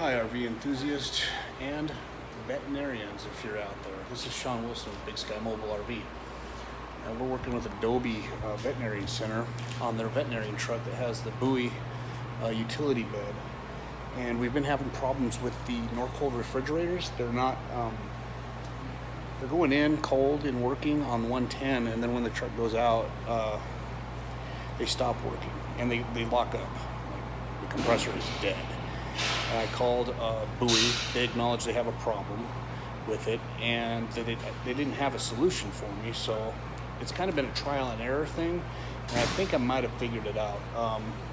Hi, RV enthusiasts and veterinarians if you're out there. This is Sean Wilson with Big Sky Mobile RV. We're working with Adobe Veterinary Center on their veterinarian truck that has the bowie utility bed. And we've been having problems with the Nocold refrigerators. They're not, they're going in cold and working on 110, and then when the truck goes out, they stop working and they lock up. Like, the compressor is dead. And I called Bowie. They acknowledged they have a problem with it, and they didn't have a solution for me. So it's kind of been a trial and error thing, and I think I might have figured it out.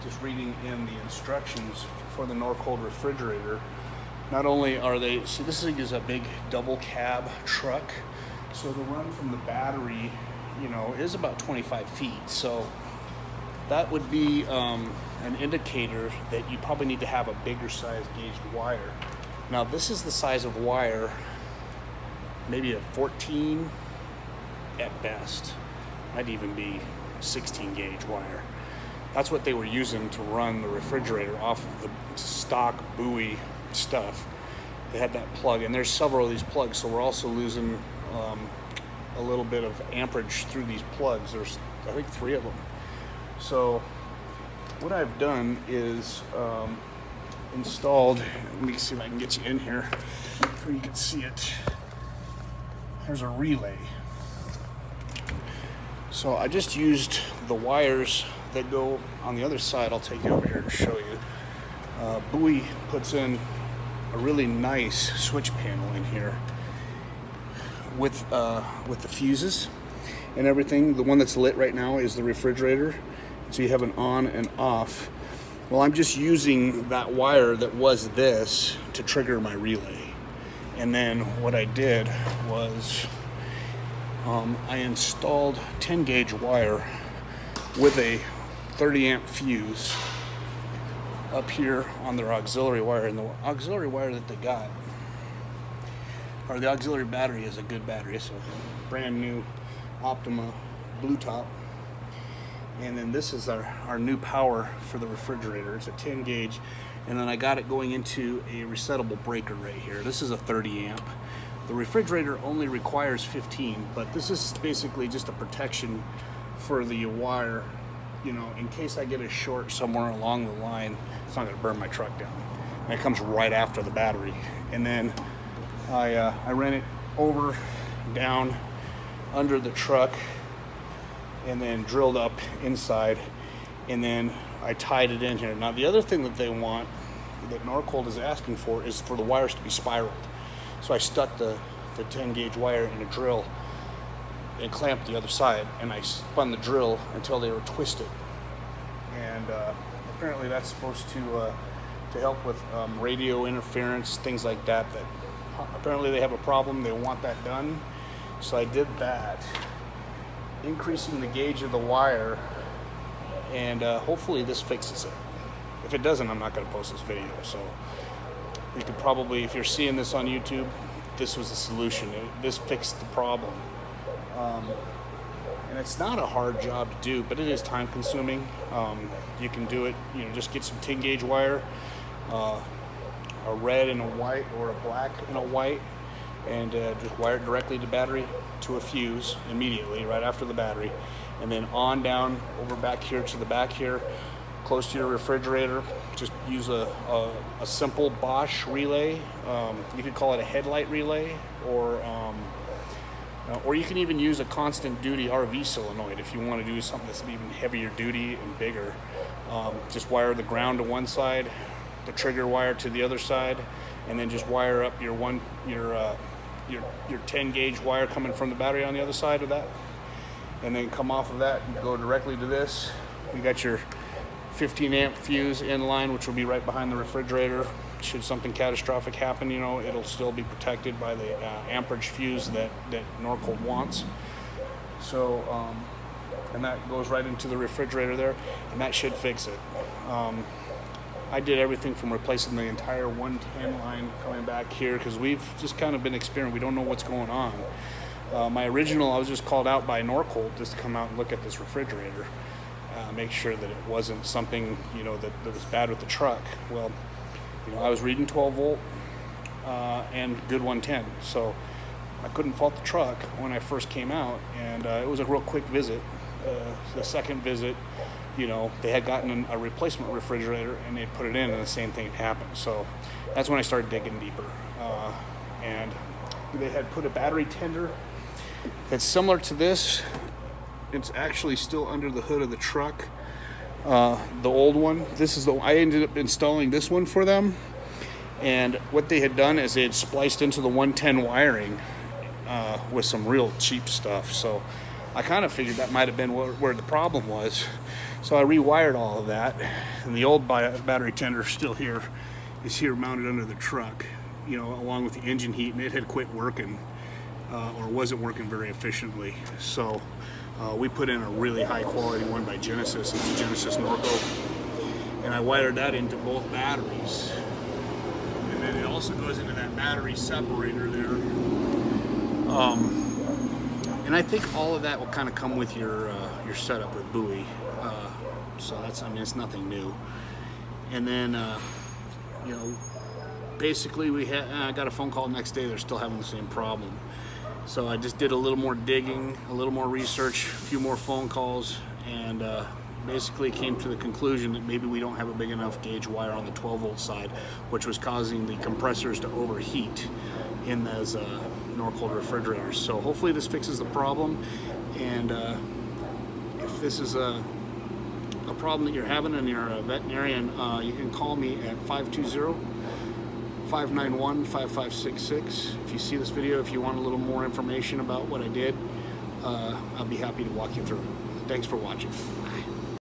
Just reading in the instructions for the Nocold refrigerator, not only are they, so this is a big double cab truck, so the run from the battery, is about 25 feet. So that would be an indicator that you probably need to have a bigger size gauged wire. Now this is the size of wire, maybe a 14 at best, might even be 16 gauge wire. That's what they were using to run the refrigerator off of the stock Bowie stuff. They had that plug, and there's several of these plugs, so we're also losing a little bit of amperage through these plugs. There's, I think, 3 of them. So what I've done is installed, let me see if I can get you in here where you can see it. There's a relay. So I just used the wires that go on the other side. I'll take you over here to show you. Bowie puts in a really nice switch panel in here with the fuses and everything. The one that's lit right now is the refrigerator. So you have an on and off. Well, I'm just using that wire that was this to trigger my relay. And then what I did was I installed 10 gauge wire with a 30 amp fuse up here on their auxiliary wire. And the auxiliary wire that they got, or the auxiliary battery, is a good battery. It's a brand new Optima blue top. And then this is our new power for the refrigerator. It's a 10 gauge. And then I got it going into a resettable breaker right here. This is a 30 amp. The refrigerator only requires 15, but this is basically just a protection for the wire, in case I get a short somewhere along the line. It's not gonna burn my truck down. And it comes right after the battery. And then I ran it over, down, under the truck, and then drilled up inside, and then I tied it in here. Now the other thing that they want, that Nocold is asking for, is for the wires to be spiraled. So I stuck the 10 gauge wire in a drill and clamped the other side, and I spun the drill until they were twisted. And apparently that's supposed to help with radio interference, things like that. That apparently they have a problem, they want that done. So I did that, increasing the gauge of the wire, and hopefully this fixes it. If it doesn't, I'm not going to post this video. So you could probably, if you're seeing this on YouTube, this was the solution. This fixed the problem. And it's not a hard job to do, but it is time consuming. You can do it, just get some 10 gauge wire, a red and a white, or a black and a white, and just wire it directly to battery, to a fuse immediately right after the battery, and then on down over back here to the back here, close to your refrigerator. Just use a simple Bosch relay. You could call it a headlight relay, or you can even use a constant duty RV solenoid if you want to do something that's even heavier duty and bigger. Just wire the ground to one side, the trigger wire to the other side, and then just wire up your 10 gauge wire coming from the battery on the other side of that, and then come off of that and go directly to this. You got your 15 amp fuse in line, which will be right behind the refrigerator. Should something catastrophic happen, it'll still be protected by the amperage fuse that Nocold wants. So and that goes right into the refrigerator there, and that should fix it. I did everything from replacing the entire 110 line coming back here, because we've just kind of been experimenting. We don't know what's going on. My original, I was just called out by Nocold just to come out and look at this refrigerator. make sure that it wasn't something, that was bad with the truck. Well, You know, I was reading 12 volt and good 110, so I couldn't fault the truck when I first came out, and it was a real quick visit. The second visit, you know, they had gotten a replacement refrigerator and they put it in, and the same thing had happened. So that's when I started digging deeper, and they had put a battery tender that's similar to this. It's actually still under the hood of the truck, the old one. This is I ended up installing this one for them, and what they had done is they had spliced into the 110 wiring with some real cheap stuff. So I kind of figured that might have been where the problem was. So I rewired all of that, and the old battery tender still here is here mounted under the truck, you know, along with the engine heat, and it had quit working or wasn't working very efficiently. So we put in a really high quality one by Genesis. It's a Genesis Nocold, and I wired that into both batteries, and then it also goes into that battery separator there. And I think all of that will kind of come with your setup with bowie. So that's, I mean, it's nothing new. And then, you know, basically I got a phone call the next day. They're still having the same problem. So I just did a little more digging, a little more research, a few more phone calls, and basically came to the conclusion that maybe we don't have a big enough gauge wire on the 12 volt side, which was causing the compressors to overheat in those Nocold refrigerators. So hopefully this fixes the problem, and if this is a problem that you're having and you're a veterinarian, you can call me at 520-591-5566. If you see this video, if you want a little more information about what I did, I'll be happy to walk you through it. Thanks for watching. Bye.